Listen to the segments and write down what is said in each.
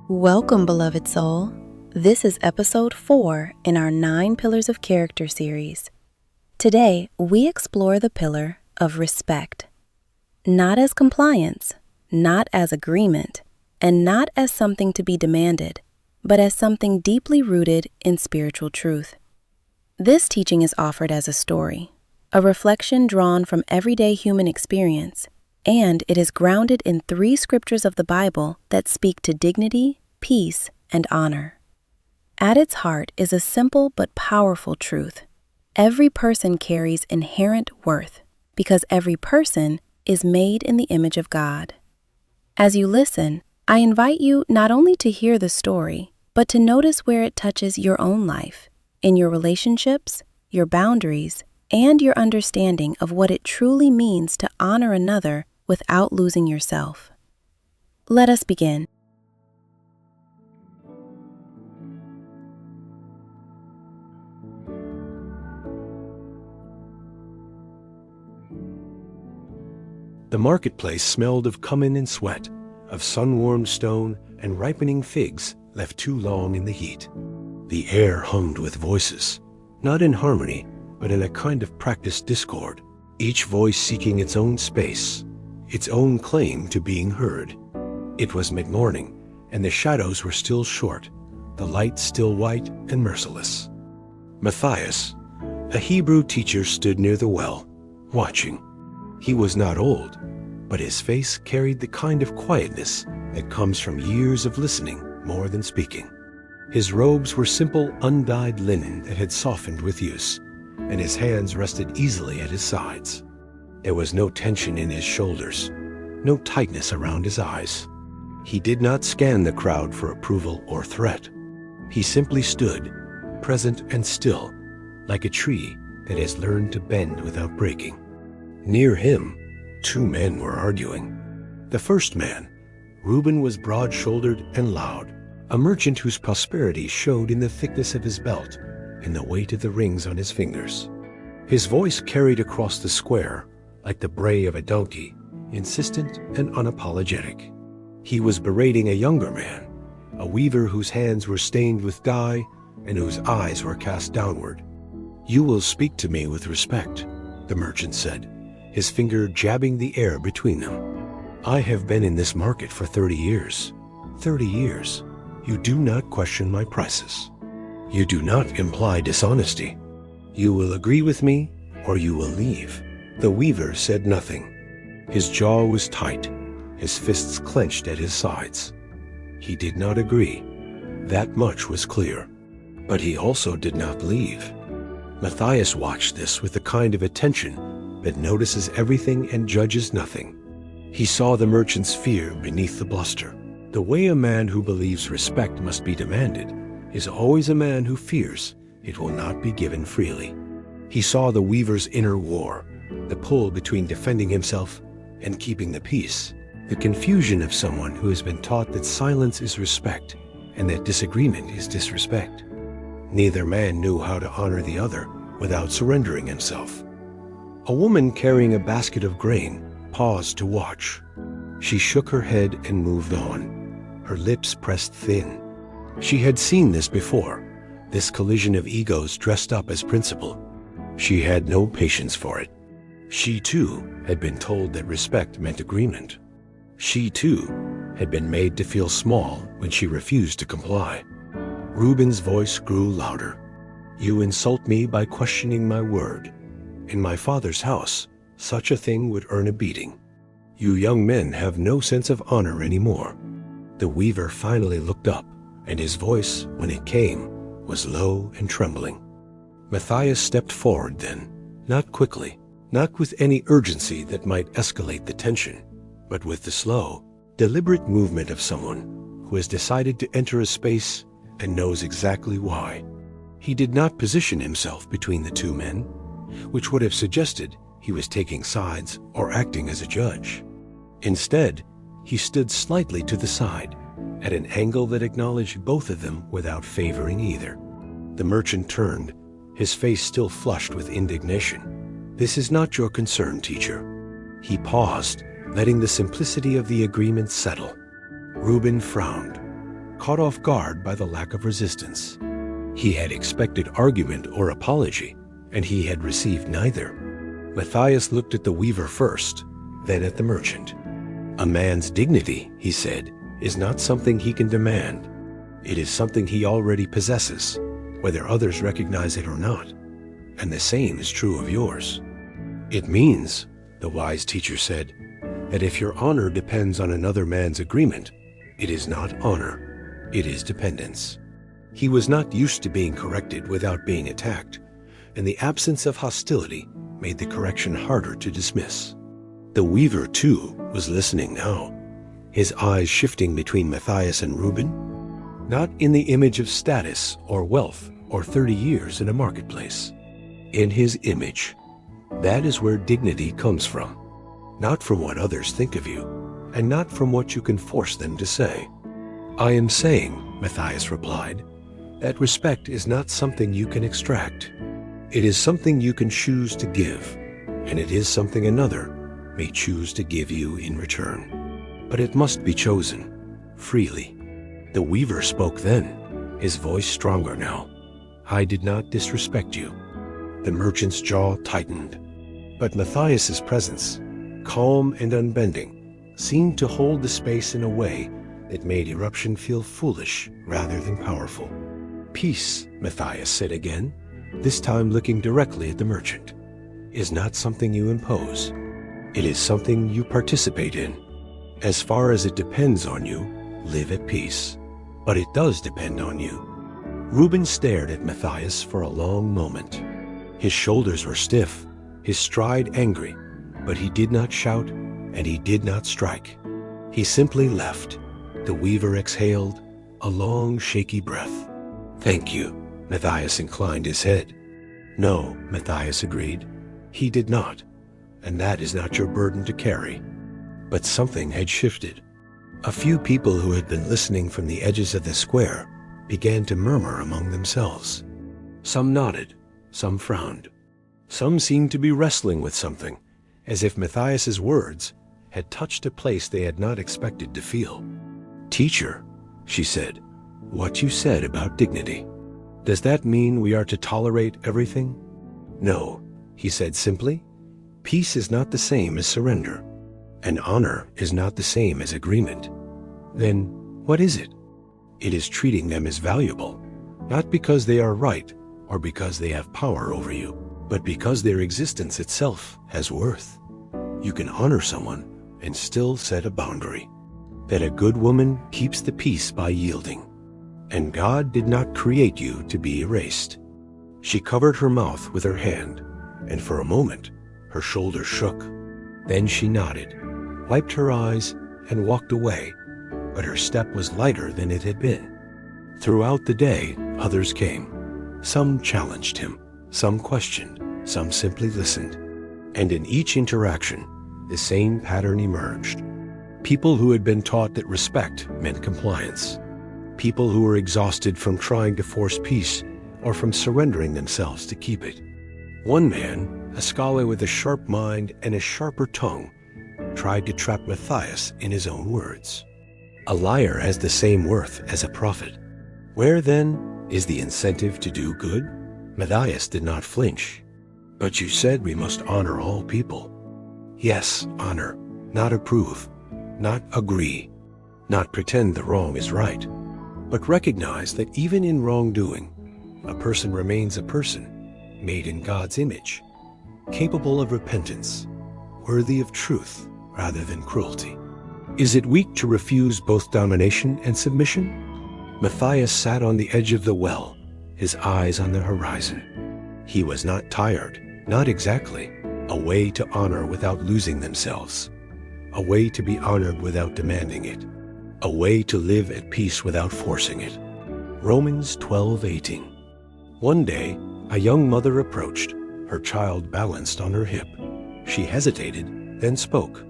Welcome, beloved soul. This is episode 4 in our 9 Pillars of Character series. Today, we explore the pillar of respect. Not as compliance, not as agreement, and not as something to be demanded, but as something deeply rooted in spiritual truth. This teaching is offered as a story, a reflection drawn from everyday human experience, and it is grounded in 3 scriptures of the Bible that speak to dignity, peace, and honor. At its heart is a simple but powerful truth. Every person carries inherent worth because every person is made in the image of God. As you listen, I invite you not only to hear the story, but to notice where it touches your own life, in your relationships, your boundaries, and your understanding of what it truly means to honor another without losing yourself. Let us begin. The marketplace smelled of cumin and sweat, of sun-warmed stone and ripening figs left too long in the heat. The air hummed with voices, not in harmony, but in a kind of practiced discord, each voice seeking its own space, its own claim to being heard. It was mid-morning, and the shadows were still short, the light still white and merciless. Matthias, a Hebrew teacher, stood near the well, watching. He was not old, but his face carried the kind of quietness that comes from years of listening more than speaking. His robes were simple, undyed linen that had softened with use, and his hands rested easily at his sides. There was no tension in his shoulders, no tightness around his eyes. He did not scan the crowd for approval or threat. He simply stood, present and still, like a tree that has learned to bend without breaking. Near him, 2 men were arguing. The first man, Reuben, was broad-shouldered and loud, a merchant whose prosperity showed in the thickness of his belt and the weight of the rings on his fingers. His voice carried across the square like the bray of a donkey, insistent and unapologetic. He was berating a younger man, a weaver whose hands were stained with dye and whose eyes were cast downward. "You will speak to me with respect," the merchant said, his finger jabbing the air between them. "I have been in this market for 30 years. 30 years. You do not question my prices. You do not imply dishonesty. You will agree with me or you will leave." The weaver said nothing. His jaw was tight, his fists clenched at his sides. He did not agree. That much was clear. But he also did not leave. Matthias watched this with the kind of attention that notices everything and judges nothing. He saw the merchant's fear beneath the bluster. The way a man who believes respect must be demanded is always a man who fears it will not be given freely. He saw the weaver's inner war, the pull between defending himself and keeping the peace, the confusion of someone who has been taught that silence is respect and that disagreement is disrespect. Neither man knew how to honor the other without surrendering himself. A woman carrying a basket of grain paused to watch. She shook her head and moved on, her lips pressed thin. She had seen this before, this collision of egos dressed up as principle. She had no patience for it. She too had been told that respect meant agreement. She too had been made to feel small when she refused to comply. Reuben's voice grew louder. "You insult me by questioning my word. In my father's house, such a thing would earn a beating. You young men have no sense of honor anymore." The weaver finally looked up, and his voice, when it came, was low and trembling. Matthias stepped forward then, not quickly, not with any urgency that might escalate the tension, but with the slow, deliberate movement of someone who has decided to enter a space and knows exactly why. He did not position himself between the 2 men, which would have suggested he was taking sides or acting as a judge. Instead, he stood slightly to the side, at an angle that acknowledged both of them without favoring either. The merchant turned, his face still flushed with indignation. "This is not your concern, teacher." He paused, letting the simplicity of the agreement settle. Reuben frowned. caught off guard by the lack of resistance. He had expected argument or apology, and he had received neither. Matthias looked at the weaver first, then at the merchant. A man's dignity, he said, is not something he can demand. It is something he already possesses, whether others recognize it or not. And the same is true of yours. It means, the wise teacher said, that if your honor depends on another man's agreement, it is not honor, it is dependence. He was not used to being corrected without being attacked, and the absence of hostility made the correction harder to dismiss. The weaver, too, was listening now, his eyes shifting between Matthias and Reuben, not in the image of status or wealth or 30 years in a marketplace. In his image. That is where dignity comes from, not from what others think of you, and not from what you can force them to say. I am saying, Matthias replied, that respect is not something you can extract. It is something you can choose to give, and it is something another may choose to give you in return. But it must be chosen, freely. The weaver spoke then, his voice stronger now. I did not disrespect you. The merchant's jaw tightened. But Matthias's presence, calm and unbending, seemed to hold the space in a way that made eruption feel foolish rather than powerful. Peace, Matthias said again, this time looking directly at the merchant, is not something you impose. It is something you participate in. As far as it depends on you, live at peace. But it does depend on you. Reuben stared at Matthias for a long moment. His shoulders were stiff, his stride angry, but he did not shout and he did not strike. He simply left. The weaver exhaled a long, shaky breath. Thank you, Matthias inclined his head. No, Matthias agreed. He did not, and that is not your burden to carry. But something had shifted. A few people who had been listening from the edges of the square began to murmur among themselves. Some nodded, some frowned. Some seemed to be wrestling with something, as if Matthias's words had touched a place they had not expected to feel. Teacher, she said, what you said about dignity, does that mean we are to tolerate everything? No, he said simply. Peace is not the same as surrender, and honor is not the same as agreement. Then what is it? It is treating them as valuable, not because they are right or because they have power over you, but because their existence itself has worth. You can honor someone and still set a boundary. That a good woman keeps the peace by yielding. And God did not create you to be erased. She covered her mouth with her hand, and for a moment her shoulders shook. Then she nodded, wiped her eyes, and walked away, but her step was lighter than it had been. Throughout the day, others came. Some challenged him, some questioned, some simply listened. And in each interaction, the same pattern emerged. People who had been taught that respect meant compliance. People who were exhausted from trying to force peace or from surrendering themselves to keep it. One man, a scholar with a sharp mind and a sharper tongue, tried to trap Matthias in his own words. A liar has the same worth as a prophet. Where, then, is the incentive to do good? Matthias did not flinch. But you said we must honor all people. Yes, honor, not approve, not agree, not pretend the wrong is right, but recognize that even in wrongdoing, a person remains a person, made in God's image, capable of repentance, worthy of truth rather than cruelty. Is it weak to refuse both domination and submission? Matthias sat on the edge of the well, his eyes on the horizon. He was not tired, not exactly. A way to honor without losing themselves. A way to be honored without demanding it. A way to live at peace without forcing it. Romans 12:18. One day, a young mother approached, her child balanced on her hip. She hesitated, then spoke.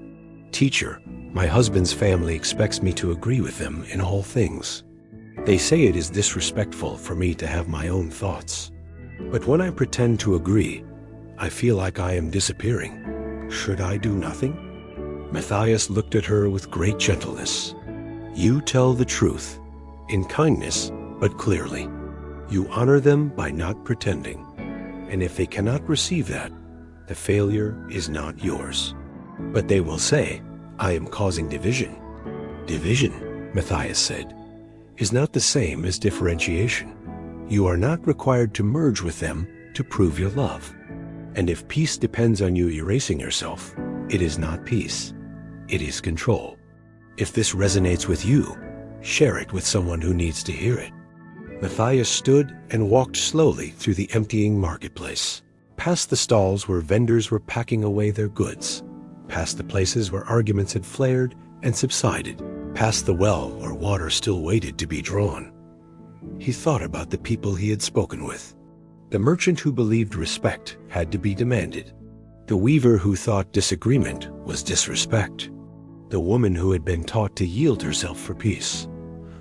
Teacher, my husband's family expects me to agree with them in all things. They say it is disrespectful for me to have my own thoughts. But when I pretend to agree, I feel like I am disappearing. Should I do nothing? Matthias looked at her with great gentleness. You tell the truth. in kindness, but clearly. You honor them by not pretending. And if they cannot receive that, the failure is not yours. But they will say, I am causing division. Division, Matthias said, is not the same as differentiation. You are not required to merge with them to prove your love. And if peace depends on you erasing yourself, it is not peace. It is control. If this resonates with you, share it with someone who needs to hear it. Matthias stood and walked slowly through the emptying marketplace, past the stalls where vendors were packing away their goods, past the places where arguments had flared and subsided, past the well where water still waited to be drawn. He thought about the people he had spoken with. The merchant who believed respect had to be demanded. The weaver who thought disagreement was disrespect. The woman who had been taught to yield herself for peace.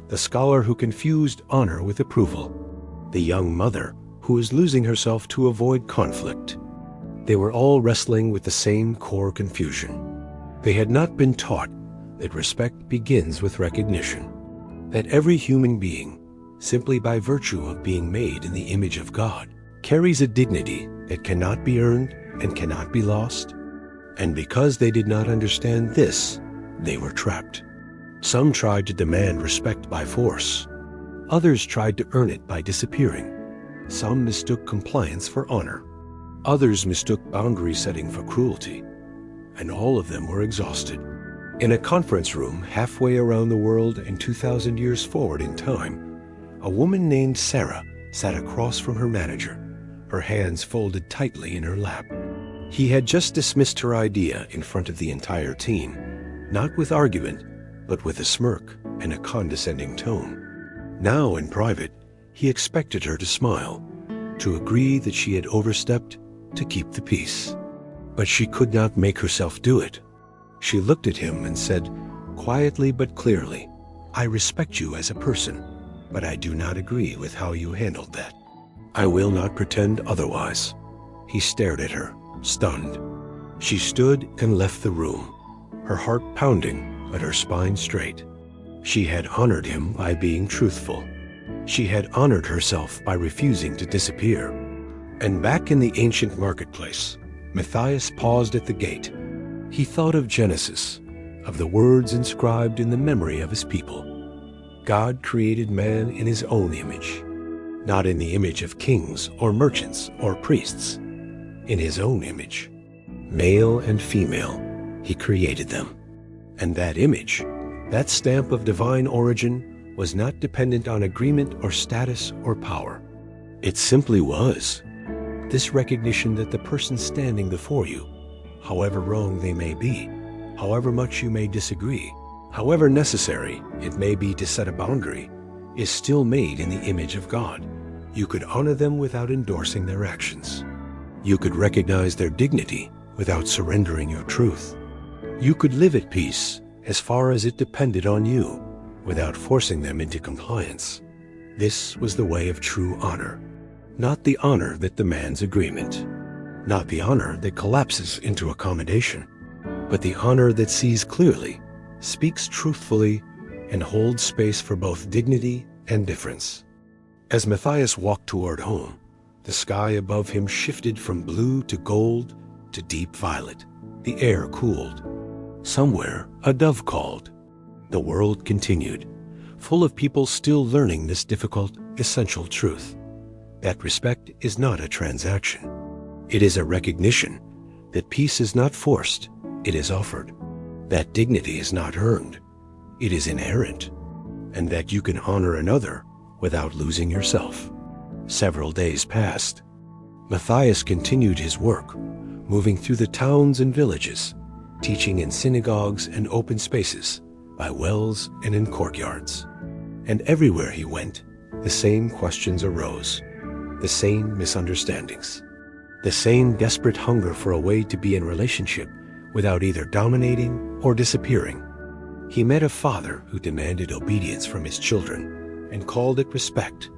The scholar who confused honor with approval. The young mother who was losing herself to avoid conflict. They were all wrestling with the same core confusion. They had not been taught that respect begins with recognition. That every human being, simply by virtue of being made in the image of God, carries a dignity that cannot be earned and cannot be lost. And because they did not understand this, they were trapped. Some tried to demand respect by force. Others tried to earn it by disappearing. Some mistook compliance for honor. Others mistook boundary setting for cruelty. And all of them were exhausted. In a conference room halfway around the world and 2,000 years forward in time, a woman named Sarah sat across from her manager, her hands folded tightly in her lap. He had just dismissed her idea in front of the entire team, not with argument, but with a smirk and a condescending tone. Now, in private, he expected her to smile, to agree that she had overstepped to keep the peace. But she could not make herself do it. She looked at him and said, quietly but clearly, I respect you as a person, but I do not agree with how you handled that. I will not pretend otherwise. He stared at her, stunned. She stood and left the room, her heart pounding, but her spine straight. She had honored him by being truthful. She had honored herself by refusing to disappear. And back in the ancient marketplace, Matthias paused at the gate. He thought of Genesis, of the words inscribed in the memory of his people. God created man in his own image, not in the image of kings or merchants or priests, in his own image. Male and female, he created them. And that image, that stamp of divine origin, was not dependent on agreement or status or power. It simply was. This recognition that the person standing before you, however wrong they may be, however much you may disagree, however necessary it may be to set a boundary, is still made in the image of God. You could honor them without endorsing their actions. You could recognize their dignity without surrendering your truth. You could live at peace as far as it depended on you, without forcing them into compliance. This was the way of true honor. Not the honor that demands agreement. Not the honor that collapses into accommodation. But the honor that sees clearly, speaks truthfully, and holds space for both dignity and difference. As Matthias walked toward home, the sky above him shifted from blue to gold to deep violet. The air cooled. Somewhere, a dove called. The world continued, full of people still learning this difficult, essential truth. That respect is not a transaction. It is a recognition that peace is not forced, it is offered. That dignity is not earned, it is inherent. And that you can honor another without losing yourself. Several days passed. Matthias continued his work, moving through the towns and villages, teaching in synagogues and open spaces, by wells and in courtyards. And everywhere he went, the same questions arose, the same misunderstandings, the same desperate hunger for a way to be in relationship without either dominating or disappearing. He met a father who demanded obedience from his children and called it respect,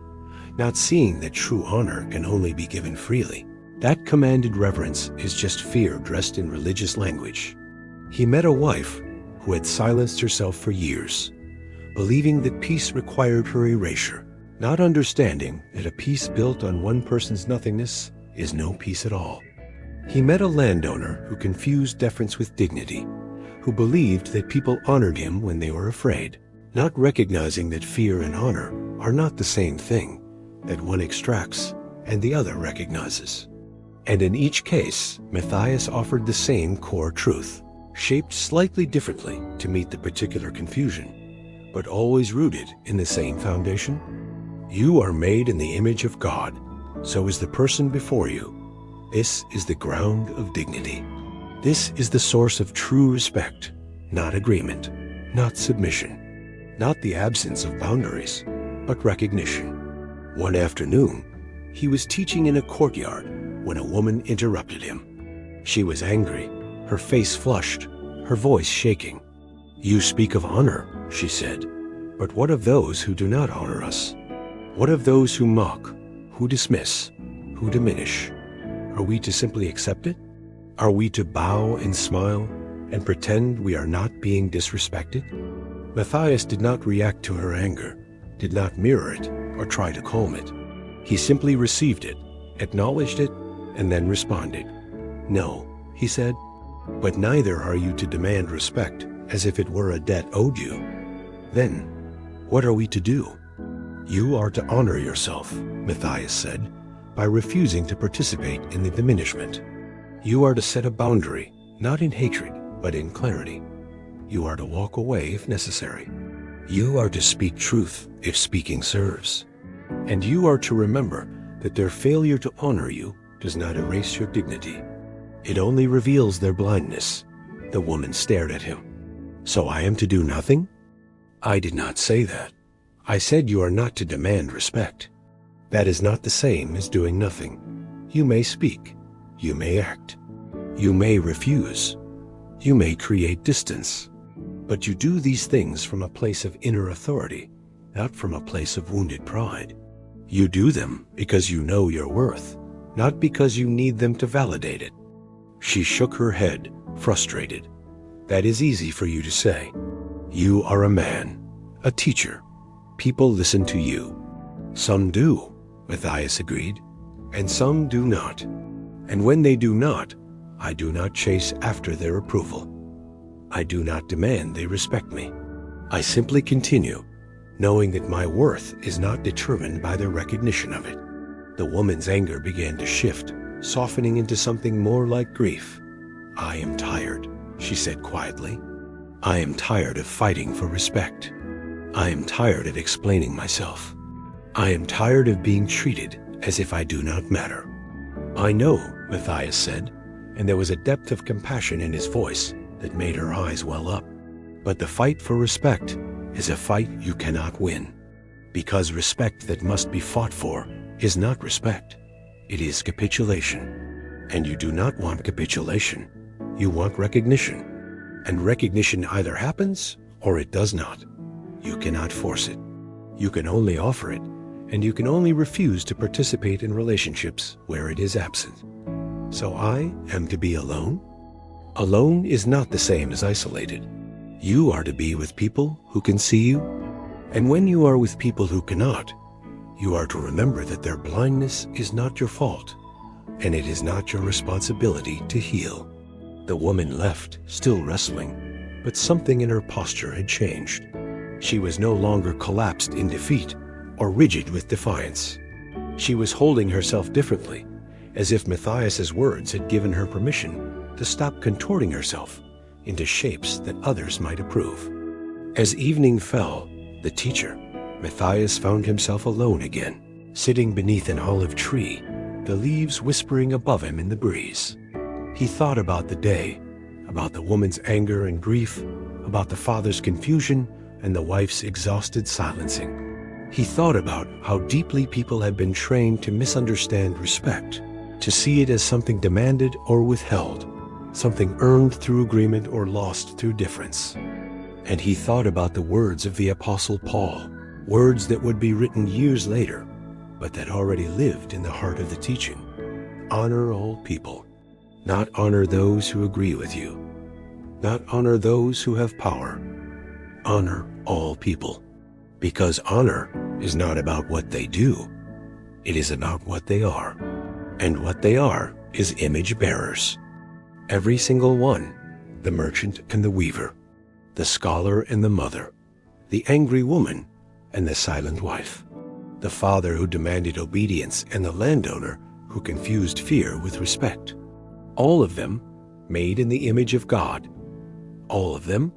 not seeing that true honor can only be given freely. That commanded reverence is just fear dressed in religious language. He met a wife who had silenced herself for years, believing that peace required her erasure, not understanding that a peace built on one person's nothingness is no peace at all. He met a landowner who confused deference with dignity, who believed that people honored him when they were afraid, not recognizing that fear and honor are not the same thing, that one extracts and the other recognizes. And in each case, Matthias offered the same core truth, shaped slightly differently to meet the particular confusion, but always rooted in the same foundation. You are made in the image of God, so is the person before you. This is the ground of dignity. This is the source of true respect, not agreement, not submission, not the absence of boundaries, but recognition. One afternoon, he was teaching in a courtyard when a woman interrupted him. She was angry, her face flushed, her voice shaking. "You speak of honor," she said, "but what of those who do not honor us? What of those who mock, who dismiss, who diminish? Are we to simply accept it? Are we to bow and smile and pretend we are not being disrespected?" Matthias did not react to her anger, did not mirror it or try to calm it. He simply received it, acknowledged it, and then responded. "No," he said, "but neither are you to demand respect as if it were a debt owed you. Then, what are we to do?" "You are to honor yourself," Matthias said, "by refusing to participate in the diminishment. You are to set a boundary, not in hatred, but in clarity. You are to walk away if necessary. You are to speak truth if speaking serves. And you are to remember that their failure to honor you does not erase your dignity. It only reveals their blindness." The woman stared at him. "So I am to do nothing?" "I did not say that. I said you are not to demand respect. That is not the same as doing nothing. You may speak. You may act. You may refuse. You may create distance. But you do these things from a place of inner authority, not from a place of wounded pride. You do them because you know your worth, not because you need them to validate it." She shook her head, frustrated. "That is easy for you to say. You are a man, a teacher. People listen to you." "Some do," Matthias agreed, "and some do not. And when they do not, I do not chase after their approval. I do not demand they respect me. I simply continue, knowing that my worth is not determined by their recognition of it." The woman's anger began to shift, softening into something more like grief. "I am tired," she said quietly. "I am tired of fighting for respect. I am tired of explaining myself. I am tired of being treated as if I do not matter." "I know," Matthias said, and there was a depth of compassion in his voice that made her eyes well up. "But the fight for respect is a fight you cannot win, because respect that must be fought for is not respect. It is capitulation. And you do not want capitulation. You want recognition. And recognition either happens or it does not. You cannot force it. You can only offer it, and you can only refuse to participate in relationships where it is absent. So I am to be alone? Alone is not the same as isolated. You are to be with people who can see you. And when you are with people who cannot, you are to remember that their blindness is not your fault, and it is not your responsibility to heal." The woman left, still wrestling, but something in her posture had changed. She was no longer collapsed in defeat or rigid with defiance. She was holding herself differently, as if Matthias's words had given her permission to stop contorting herself into shapes that others might approve. As evening fell, the teacher, Matthias, found himself alone again, sitting beneath an olive tree, the leaves whispering above him in the breeze. He thought about the day, about the woman's anger and grief, about the father's confusion and the wife's exhausted silencing. He thought about how deeply people have been trained to misunderstand respect, to see it as something demanded or withheld, something earned through agreement or lost through difference. And he thought about the words of the Apostle Paul, words that would be written years later, but that already lived in the heart of the teaching. Honor all people. Not honor those who agree with you. Not honor those who have power. Honor all people. Because honor is not about what they do, it is about what they are. And what they are is image bearers. Every single one, the merchant and the weaver, the scholar and the mother, the angry woman and the silent wife, the father who demanded obedience and the landowner who confused fear with respect. All of them made in the image of God. All of them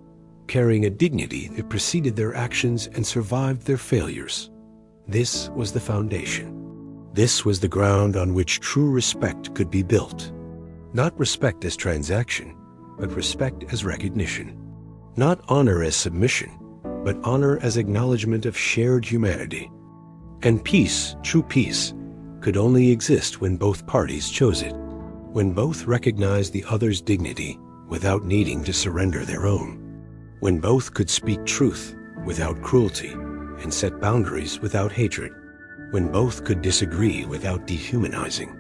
carrying a dignity that preceded their actions and survived their failures. This was the foundation. This was the ground on which true respect could be built. Not respect as transaction, but respect as recognition. Not honor as submission, but honor as acknowledgement of shared humanity. And peace, true peace, could only exist when both parties chose it, when both recognized the other's dignity without needing to surrender their own, when both could speak truth without cruelty and set boundaries without hatred, when both could disagree without dehumanizing.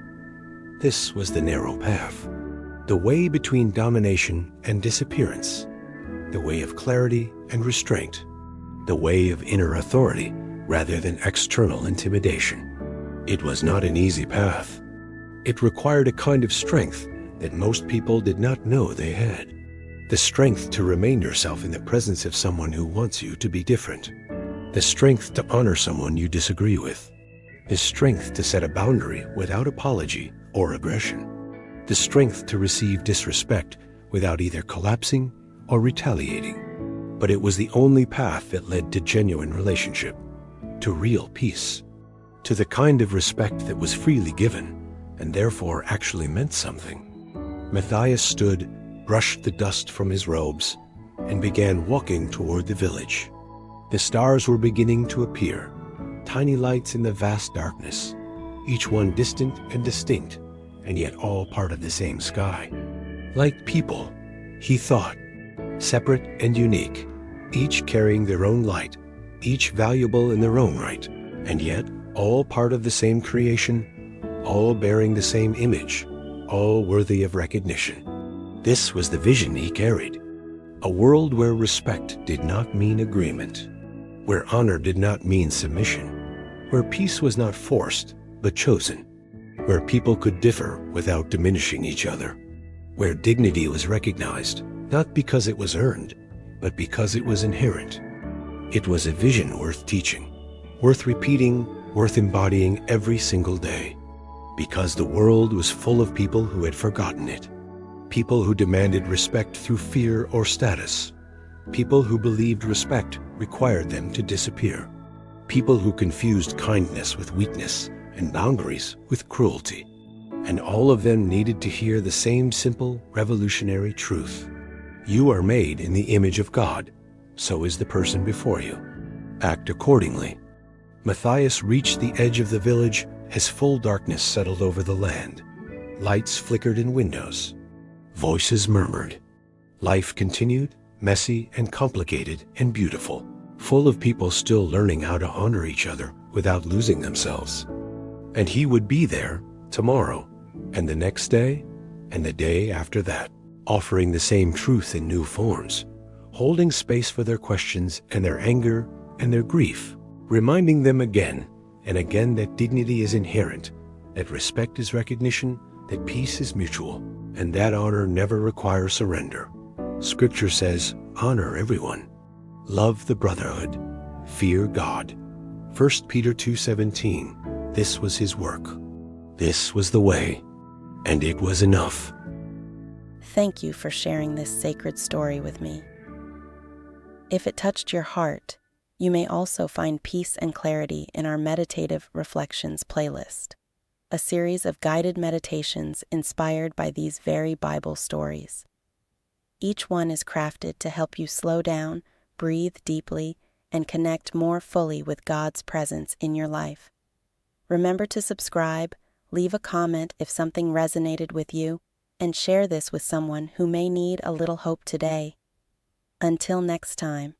This was the narrow path, the way between domination and disappearance, the way of clarity and restraint, the way of inner authority rather than external intimidation. It was not an easy path. It required a kind of strength that most people did not know they had. The strength to remain yourself in the presence of someone who wants you to be different. The strength to honor someone you disagree with. The strength to set a boundary without apology or aggression. The strength to receive disrespect without either collapsing or retaliating. But it was the only path that led to genuine relationship, to real peace, to the kind of respect that was freely given and therefore actually meant something. Matthias stood, brushed the dust from his robes, and began walking toward the village. The stars were beginning to appear, tiny lights in the vast darkness, each one distant and distinct, and yet all part of the same sky. Like people, he thought, separate and unique, each carrying their own light, each valuable in their own right, and yet all part of the same creation, all bearing the same image, all worthy of recognition. This was the vision he carried. A world where respect did not mean agreement, where honor did not mean submission, where peace was not forced but chosen, where people could differ without diminishing each other, where dignity was recognized not because it was earned, but because it was inherent. It was a vision worth teaching, worth repeating, worth embodying every single day, because the world was full of people who had forgotten it, people who demanded respect through fear or status, people who believed respect required them to disappear, people who confused kindness with weakness and boundaries with cruelty, and all of them needed to hear the same simple, revolutionary truth. You are made in the image of God, so is the person before you. Act accordingly. Matthias reached the edge of the village as full darkness settled over the land. Lights flickered in windows. Voices murmured. Life continued, messy and complicated and beautiful, full of people still learning how to honor each other without losing themselves. And he would be there tomorrow, and the next day, and the day after that, offering the same truth in new forms, holding space for their questions and their anger and their grief, reminding them again and again that dignity is inherent, that respect is recognition, that peace is mutual, and that honor never requires surrender. Scripture says, honor everyone, love the brotherhood, fear God. 1 Peter 2:17. This was his work. This was the way, and it was enough. Thank you for sharing this sacred story with me. If it touched your heart, you may also find peace and clarity in our Meditative Reflections playlist, a series of guided meditations inspired by these very Bible stories. Each one is crafted to help you slow down, breathe deeply, and connect more fully with God's presence in your life. Remember to subscribe, leave a comment if something resonated with you, and share this with someone who may need a little hope today. Until next time,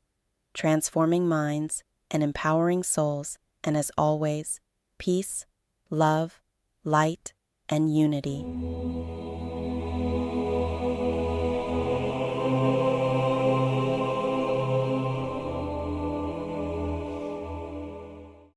transforming minds and empowering souls, and as always, peace, love, light, and unity.